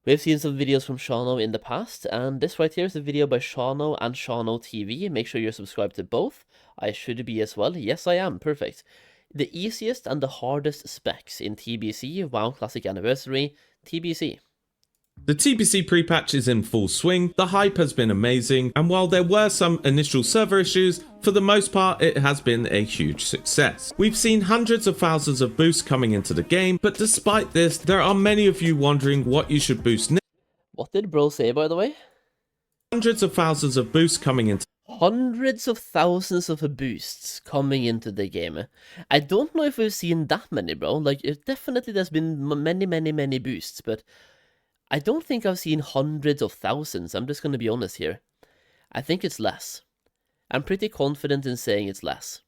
We've seen some videos from Shano in the past, and this right here is a video by Shano and Shano TV. Make sure you're subscribed to both. I should be as well. Yes, I am. Perfect. The easiest and the hardest specs in TBC, WoW Classic Anniversary, TBC. The TBC pre-patch is in full swing, the hype has been amazing, and while there were some initial server issues, for the most part it has been a huge success. We've seen hundreds of thousands of boosts coming into the game, but despite this, there are many of you wondering what you should boost next. What did bro say, by the way? Hundreds of thousands of boosts coming into Hundreds of thousands of boosts coming into the game. I don't know if we've seen that many, bro. Like, definitely there's been many boosts, but I don't think I've seen hundreds of thousands. I'm just going to be honest here. I think it's less. I'm pretty confident in saying it's less.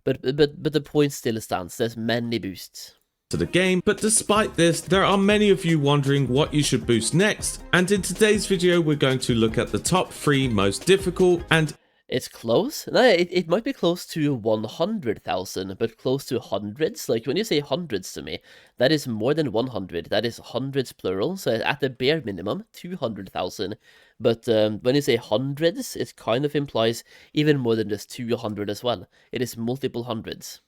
But the point still stands. There's many boosts to the game, but despite this, there are many of you wondering what you should boost next, and in today's video we're going to look at the top 3 most difficult and it's close. No, it might be close to 100,000, but close to hundreds. Like, when you say hundreds to me, that is more than 100. That is hundreds plural. So at the bare minimum, 200,000. But when you say hundreds, it kind of implies even more than just 200 as well. It is multiple hundreds.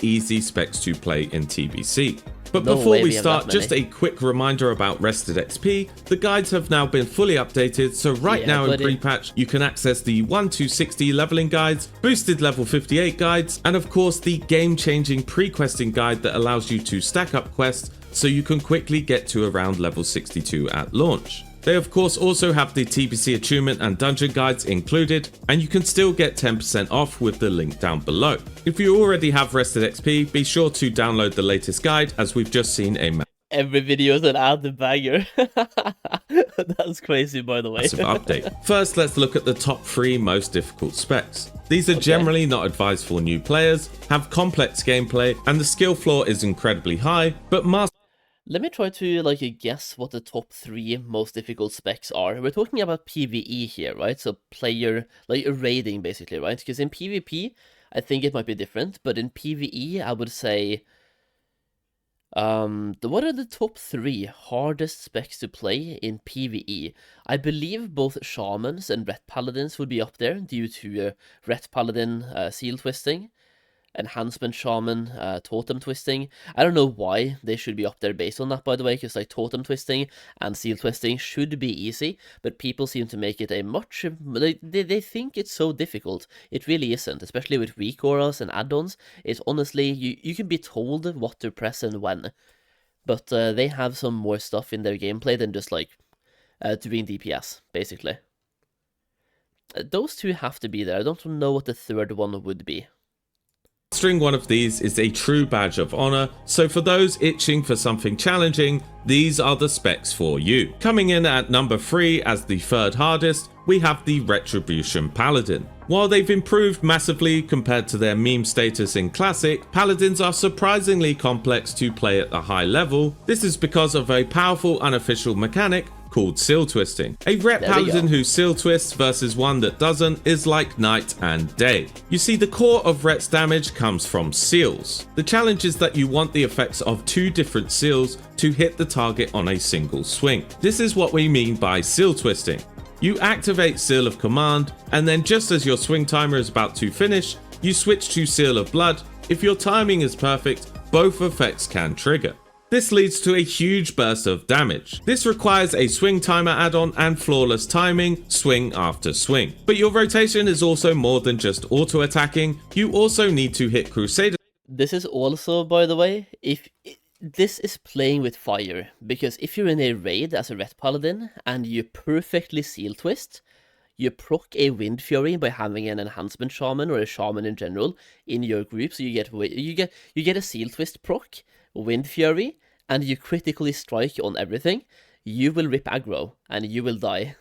Easy specs to play in TBC. But before we start, just a quick reminder about Rested XP. The guides have now been fully updated, so now in pre-patch you can access the 1 to 60 leveling guides, boosted level 58 guides, and of course the game-changing pre-questing guide that allows you to stack up quests so you can quickly get to around level 62 at launch. They of course also have the TBC attunement and dungeon guides included, and you can still get 10% off with the link down below. If you already have Rested XP, be sure to download the latest guide, as we've just seen a every video is an ad banger. That's crazy, by the way. Massive update. First, let's look at the top 3 most difficult specs. These are generally not advised for new players, have complex gameplay, and the skill floor is incredibly high, but let me try to guess what the top 3 most difficult specs are. We're talking about PvE here, right? So player, raiding basically, right? Because in PvP, I think it might be different, but in PvE, I would say, what are the top 3 hardest specs to play in PvE? I believe both shamans and ret paladins would be up there due to ret paladin seal twisting. Enhancement, shaman, totem twisting. I don't know why they should be up there based on that, by the way, because totem twisting and seal twisting should be easy, but people seem to make it a much... They think it's so difficult. It really isn't, especially with weak auras and add-ons. It's honestly, you can be told what to press and when, but they have some more stuff in their gameplay than just doing DPS, basically. Those 2 have to be there. I don't know what the 3rd one would be. Mastering one of these is a true badge of honor, so for those itching for something challenging, these are the specs for you. Coming in at number 3 as the 3rd hardest, we have the Retribution Paladin. While they've improved massively compared to their meme status in Classic, Paladins are surprisingly complex to play at a high level. This is because of a powerful unofficial mechanic called seal twisting. A ret paladin who seal twists versus one that doesn't is like night and day. You see, the core of ret's damage comes from seals. The challenge is that you want the effects of 2 different seals to hit the target on a single swing. This is what we mean by seal twisting. You activate Seal of Command, and then just as your swing timer is about to finish, you switch to Seal of Blood. If your timing is perfect, both effects can trigger. This leads to a huge burst of damage. This requires a swing timer add-on and flawless timing, swing after swing. But your rotation is also more than just auto-attacking, you also need to hit Crusader. This is also, by the way, this is playing with fire, because if you're in a raid as a ret paladin and you perfectly seal twist, you proc a Wind Fury by having an enhancement shaman or a shaman in general in your group, so you get a seal twist proc, Wind Fury, and you critically strike on everything, you will rip aggro and you will die.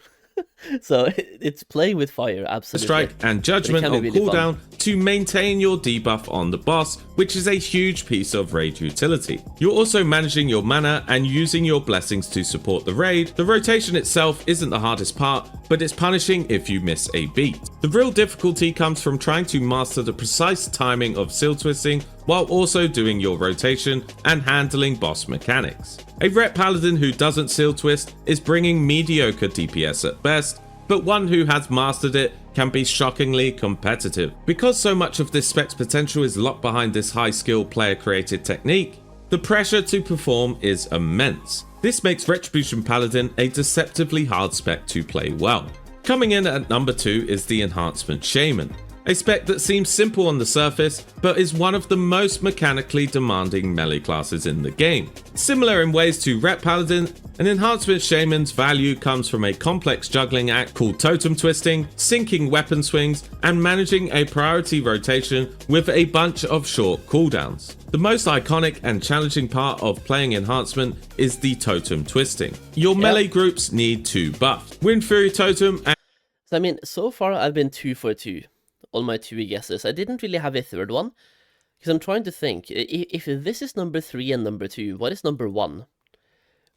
So it's playing with fire, absolutely. Strike and judgment on really cooldown to maintain your debuff on the boss, which is a huge piece of raid utility. You're also managing your mana and using your blessings to support the raid. The rotation itself isn't the hardest part, but it's punishing if you miss a beat. The real difficulty comes from trying to master the precise timing of seal twisting while also doing your rotation and handling boss mechanics. A Ret Paladin who doesn't seal twist is bringing mediocre DPS at best, but one who has mastered it can be shockingly competitive. Because so much of this spec's potential is locked behind this high skill player created technique, the pressure to perform is immense. This makes Retribution Paladin a deceptively hard spec to play well. Coming in at number 2 is the Enhancement Shaman, a spec that seems simple on the surface, but is one of the most mechanically demanding melee classes in the game. Similar in ways to Ret Paladin, an Enhancement Shaman's value comes from a complex juggling act called totem twisting, syncing weapon swings, and managing a priority rotation with a bunch of short cooldowns. The most iconic and challenging part of playing Enhancement is the totem twisting. Your melee groups need 2 buffs, Wind Fury Totem and... So I mean, so far I've been 2 for 2. All my 2 guesses. I didn't really have a third one, because I'm trying to think, if this is number 3 and number 2, what is number 1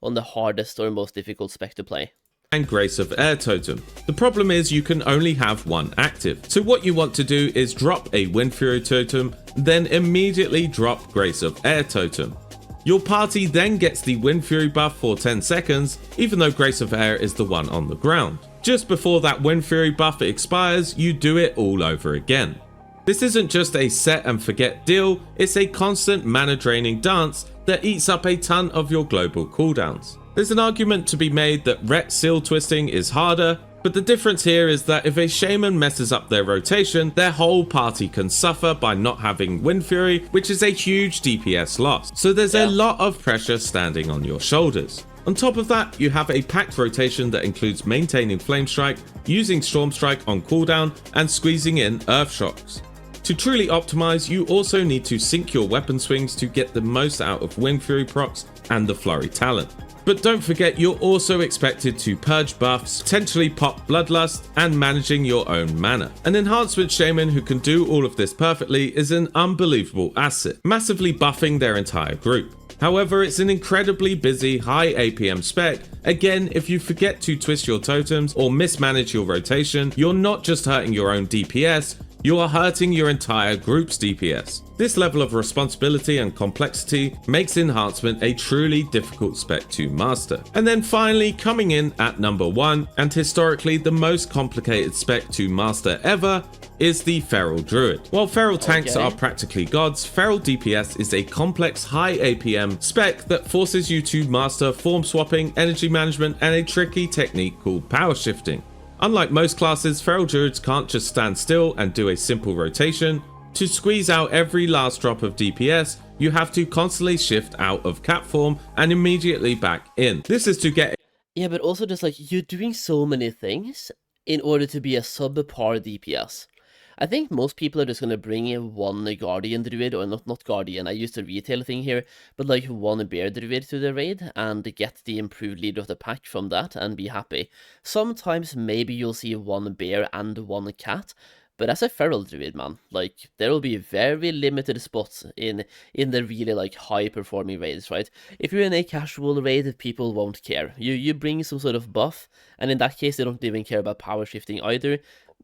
on the hardest or most difficult spec to play? And Grace of Air Totem. The problem is you can only have one active, so what you want to do is drop a Wind Fury Totem, then immediately drop Grace of Air Totem. Your party then gets the Wind Fury buff for 10 seconds, even though Grace of Air is the one on the ground. Just before that Wind Fury buff expires, you do it all over again. This isn't just a set and forget deal, it's a constant mana draining dance that eats up a ton of your global cooldowns. There's an argument to be made that Ret seal twisting is harder, but the difference here is that if a shaman messes up their rotation, their whole party can suffer by not having Wind Fury, which is a huge DPS loss. So there's a lot of pressure standing on your shoulders. On top of that, you have a packed rotation that includes maintaining Flame Strike, using Storm Strike on cooldown, and squeezing in Earth Shocks. To truly optimize, you also need to sync your weapon swings to get the most out of Wind Fury procs and the Flurry talent. But don't forget, you're also expected to purge buffs, potentially pop Bloodlust, and managing your own mana. An Enhancement Shaman who can do all of this perfectly is an unbelievable asset, massively buffing their entire group. However, it's an incredibly busy, high APM spec. Again, if you forget to twist your totems or mismanage your rotation, you're not just hurting your own DPS, you are hurting your entire group's DPS. This level of responsibility and complexity makes Enhancement a truly difficult spec to master. And then finally, coming in at number 1, and historically the most complicated spec to master ever, is the Feral Druid. While Feral tanks are practically gods, Feral DPS is a complex high APM spec that forces you to master form swapping, energy management, and a tricky technique called power shifting. Unlike most classes, Feral Druids can't just stand still and do a simple rotation. To squeeze out every last drop of DPS, you have to constantly shift out of cap form and immediately back in. This is to get... Yeah, but also just like, you're doing so many things in order to be a subpar DPS. I think most people are just going to bring in one Guardian Druid, or not Guardian, I used the retail thing here, but like one Bear Druid to the raid, and get the improved leader of the pack from that, and be happy. Sometimes maybe you'll see one Bear and one Cat, but as a Feral Druid, man, like, there will be very limited spots in the really, like, high-performing raids, right? If you're in a casual raid, people won't care. You bring some sort of buff, and in that case, they don't even care about power shifting either,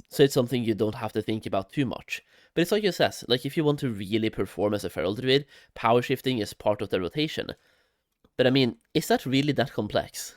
so it's something you don't have to think about too much. But it's like you says, like, if you want to really perform as a Feral Druid, power shifting is part of the rotation. But I mean, is that really that complex?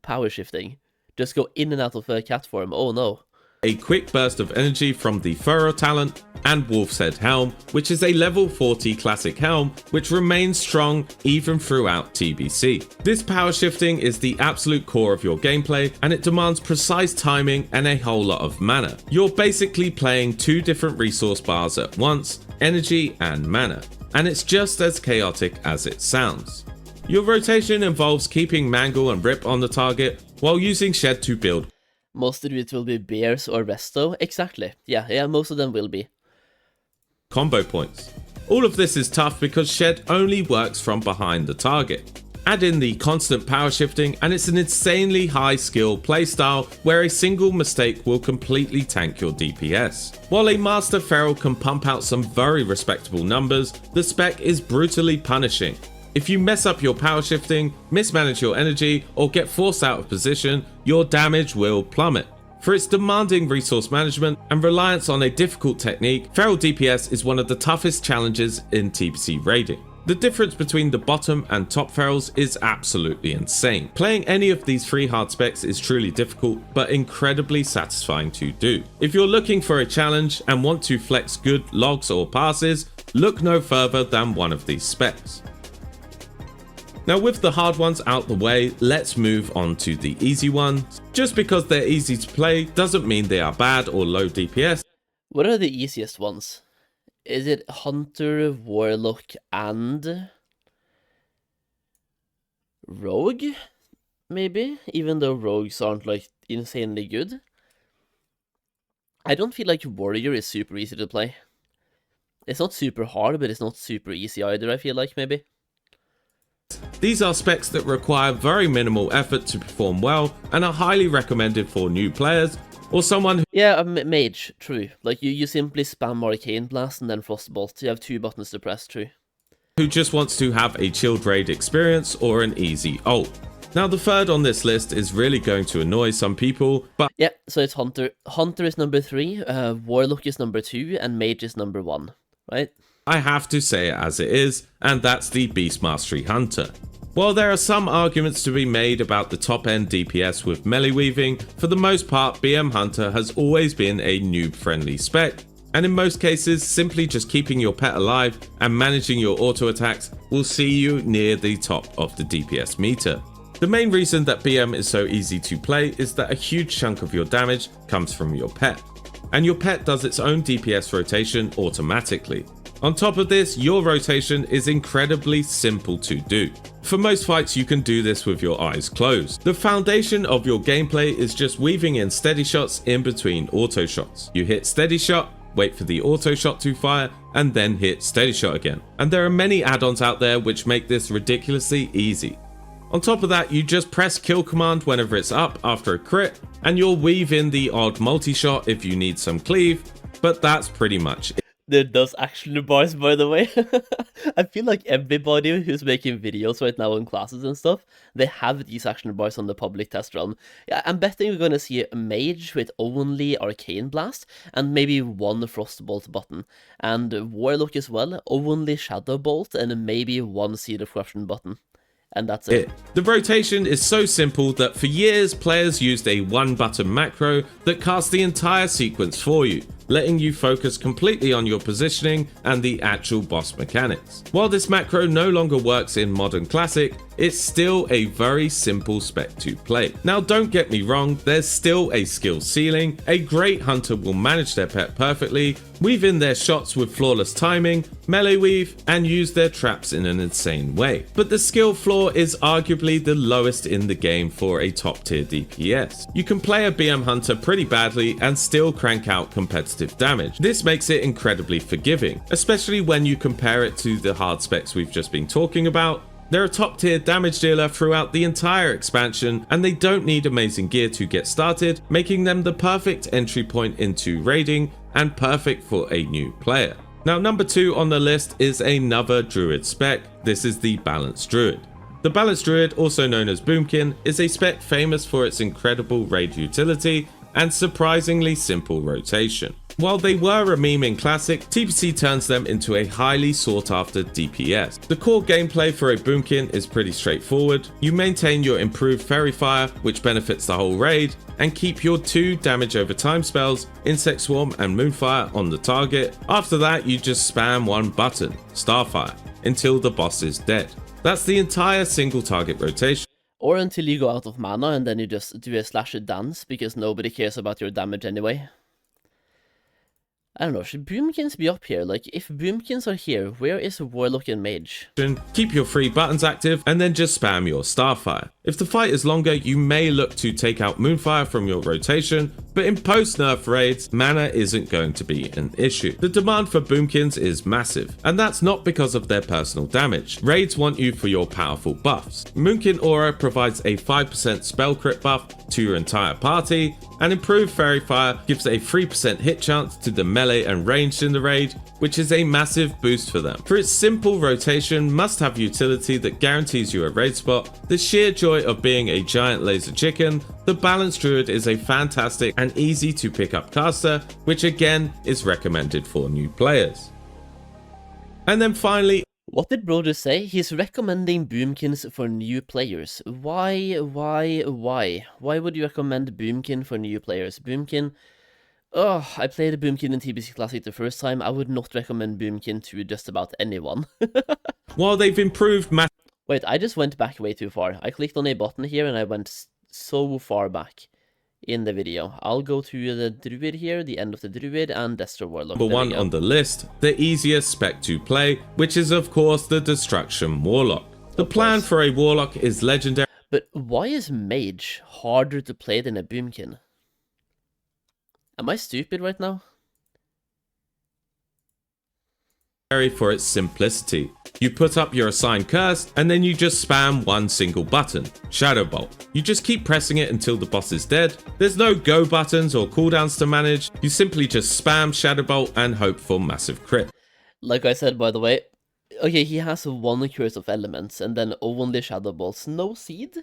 Power shifting? Just go in and out of a cat form, oh no. A quick burst of energy from the Furrow talent, and Wolf's Head Helm, which is a level 40 classic helm which remains strong even throughout TBC. This power shifting is the absolute core of your gameplay, and it demands precise timing and a whole lot of mana. You're basically playing 2 different resource bars at once, energy and mana, and it's just as chaotic as it sounds. Your rotation involves keeping Mangle and Rip on the target while using Shed to build. Most of it will be Bears or Resto, exactly. Yeah, most of them will be. Combo points. All of this is tough because Shed only works from behind the target. Add in the constant power shifting and it's an insanely high skill playstyle where a single mistake will completely tank your DPS. While a Master Feral can pump out some very respectable numbers, the spec is brutally punishing. If you mess up your power shifting, mismanage your energy, or get forced out of position, your damage will plummet. For its demanding resource management and reliance on a difficult technique, Feral DPS is one of the toughest challenges in TBC raiding. The difference between the bottom and top ferals is absolutely insane. Playing any of these 3 hard specs is truly difficult, but incredibly satisfying to do. If you're looking for a challenge and want to flex good logs or passes, look no further than one of these specs. Now with the hard ones out the way, let's move on to the easy ones. Just because they're easy to play doesn't mean they are bad or low DPS. What are the easiest ones? Is it Hunter, Warlock, and Rogue? Maybe? Even though Rogues aren't like insanely good. I don't feel like Warrior is super easy to play. It's not super hard, but it's not super easy either, I feel like, maybe. These are specs that require very minimal effort to perform well and are highly recommended for new players or someone who... Yeah, mage, true. Like, you simply spam Arcane Blast and then Frostbolt. You have 2 buttons to press, true. Who just wants to have a chilled raid experience or an easy ult. Now the third on this list is really going to annoy some people, but... Yeah, so it's Hunter. Hunter is number 3, Warlock is number 2, and Mage is number 1, right? I have to say it as it is, and that's the Beast Mastery Hunter. While there are some arguments to be made about the top end DPS with melee weaving, for the most part BM Hunter has always been a noob friendly spec, and in most cases simply just keeping your pet alive and managing your auto attacks will see you near the top of the DPS meter. The main reason that BM is so easy to play is that a huge chunk of your damage comes from your pet, and your pet does its own DPS rotation automatically. On top of this, your rotation is incredibly simple to do. For most fights you can do this with your eyes closed. The foundation of your gameplay is just weaving in steady shots in between auto shots. You hit steady shot, wait for the auto shot to fire, and then hit steady shot again. And there are many add-ons out there which make this ridiculously easy. On top of that, you just press kill command whenever it's up after a crit, and you'll weave in the odd multi-shot if you need some cleave, but that's pretty much it. There does action bars, by the way. I feel like everybody who's making videos right now in classes and stuff, they have these action bars on the public test run. Yeah, I'm betting we're gonna see a mage with only Arcane Blast and maybe 1 Frostbolt button, and Warlock as well, only Shadow Bolt and maybe 1 Seed of Corruption button. And that's it. The rotation is so simple that for years players used a 1-button macro that cast the entire sequence for you, letting you focus completely on your positioning and the actual boss mechanics. While this macro no longer works in Modern Classic, it's still a very simple spec to play. Now don't get me wrong, there's still a skill ceiling. A great hunter will manage their pet perfectly, weave in their shots with flawless timing, melee weave, and use their traps in an insane way. But the skill floor is arguably the lowest in the game for a top tier DPS. You can play a BM hunter pretty badly and still crank out competitive damage. This makes it incredibly forgiving, especially when you compare it to the hard specs we've just been talking about. They're a top tier damage dealer throughout the entire expansion, and they don't need amazing gear to get started, making them the perfect entry point into raiding and perfect for a new player. Now number 2 on the list is another druid spec. This is the Balanced Druid. The Balanced Druid, also known as Boomkin, is a spec famous for its incredible raid utility and surprisingly simple rotation. While they were a meme in Classic, TBC turns them into a highly sought after DPS. The core gameplay for a Boomkin is pretty straightforward. You maintain your improved Fairy Fire, which benefits the whole raid, and keep your 2 damage over time spells, Insect Swarm and Moonfire, on the target. After that, you just spam 1 button, Starfire, until the boss is dead. That's the entire single target rotation. Or until you go out of mana and then you just do a slasher dance because nobody cares about your damage anyway. I don't know, should Boomkins be up here? Like, if Boomkins are here, where is Warlock and Mage? Keep your 3 buttons active and then just spam your Starfire. If the fight is longer, you may look to take out Moonfire from your rotation, but in post-nerf raids, mana isn't going to be an issue. The demand for Boomkins is massive, and that's not because of their personal damage. Raids want you for your powerful buffs. Moonkin Aura provides a 5% spell crit buff to your entire party, and improved Fairy Fire gives a 3% hit chance to the melee and ranged in the raid, which is a massive boost for them. For its simple rotation, must-have utility that guarantees you a raid spot, the sheer joy joy of being a giant laser chicken, the balanced druid is a fantastic and easy to pick up caster, which again is recommended for new players. And then finally, what did Bro just say? He's recommending boomkins for new players. Why would you recommend boomkin for new players? Boomkin, oh, I played a boomkin in TBC Classic the first time. I would not recommend boomkin to just about anyone. while they've improved Wait, I just went back way too far. I clicked on a button here and I went so far back in the video. I'll go to the druid here, the end of the druid, and Destro Warlock. Number 1 on the list, the easiest spec to play, which is of course the Destruction Warlock. The plan for a Warlock is legendary. But why is Mage harder to play than a boomkin? Am I stupid right now? For its simplicity. You put up your assigned curse and then you just spam one single button, Shadow Bolt. You just keep pressing it until the boss is dead. There's no go buttons or cooldowns to manage. You simply just spam Shadow Bolt and hope for massive crit. Like I said, by the way, okay, he has one curse of elements and then only Shadow Bolts, no seed?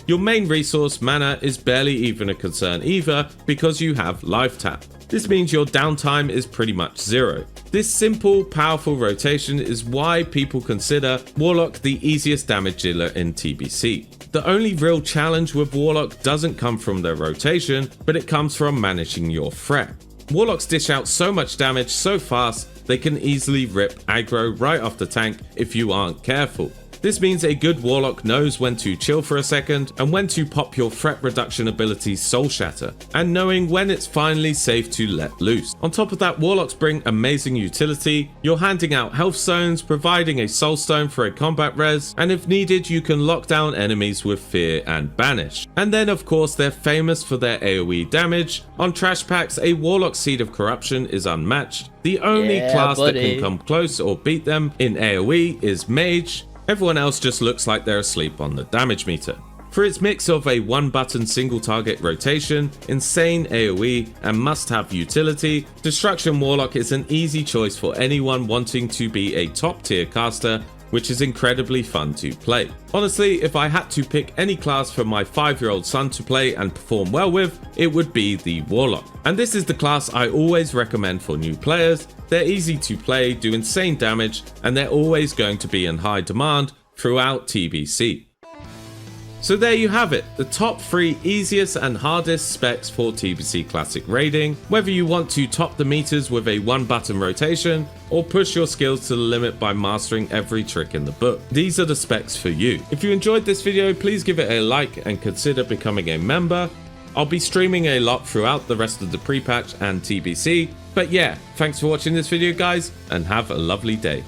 Your main resource, mana, is barely even a concern either because you have life tap. This means your downtime is pretty much zero. This simple, powerful rotation is why people consider Warlock the easiest damage dealer in TBC. The only real challenge with Warlock doesn't come from their rotation, but it comes from managing your threat. Warlocks dish out so much damage so fast, they can easily rip aggro right off the tank if you aren't careful. This means a good Warlock knows when to chill for a second and when to pop your threat reduction ability Soul Shatter, and knowing when it's finally safe to let loose. On top of that, Warlocks bring amazing utility. You're handing out health stones, providing a soul stone for a combat res, and if needed you can lock down enemies with fear and banish. And then of course they're famous for their AoE damage. On trash packs, a Warlock Seed of Corruption is unmatched. The only class that can come close or beat them in AoE is Mage. Everyone else just looks like they're asleep on the damage meter. For its mix of a one-button single-target rotation, insane AoE, and must-have utility, Destruction Warlock is an easy choice for anyone wanting to be a top-tier caster, which is incredibly fun to play. Honestly, if I had to pick any class for my 5-year-old son to play and perform well with, it would be the Warlock. And this is the class I always recommend for new players. They're easy to play, do insane damage, and they're always going to be in high demand throughout TBC. So there you have it, the top 3 easiest and hardest specs for TBC Classic raiding. Whether you want to top the meters with a one-button rotation, or push your skills to the limit by mastering every trick in the book, these are the specs for you. If you enjoyed this video, please give it a like and consider becoming a member. I'll be streaming a lot throughout the rest of the pre-patch and TBC. But yeah, thanks for watching this video guys, and have a lovely day.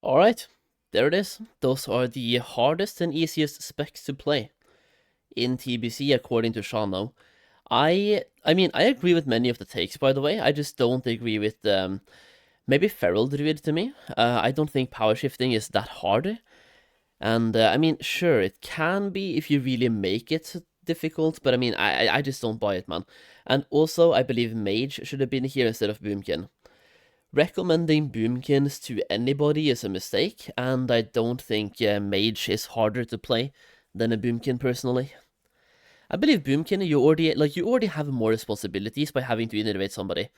Alright. There it is. Those are the hardest and easiest specs to play in TBC according to Shano. I mean, I agree with many of the takes, by the way. I just don't agree with maybe Feral Druid to me. I don't think power shifting is that hard. And I mean, sure, it can be if you really make it difficult, but I mean, I just don't buy it, man. And also, I believe Mage should have been here instead of Boomkin. Recommending Boomkins to anybody is a mistake, and I don't think Mage is harder to play than a Boomkin personally. I believe Boomkin, you already have more responsibilities by having to innervate somebody.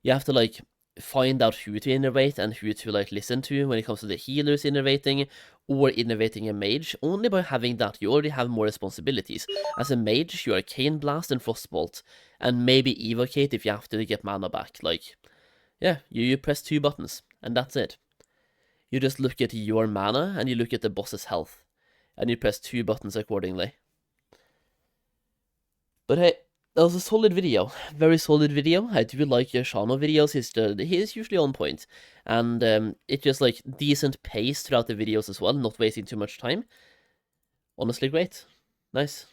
You have to find out who to innervate and who to listen to when it comes to the healers innervating or innervating a mage. Only by having that, you already have more responsibilities. As a mage, you Arcane Blast and Frostbolt, and maybe Evocate if you have to get mana back. Yeah, you press 2 buttons, and that's it. You just look at your mana, and you look at the boss's health, and you press 2 buttons accordingly. But hey, that was a solid video, very solid video. I do like your Shano videos, he's usually on point. And it's just decent pace throughout the videos as well, not wasting too much time. Honestly great. Nice.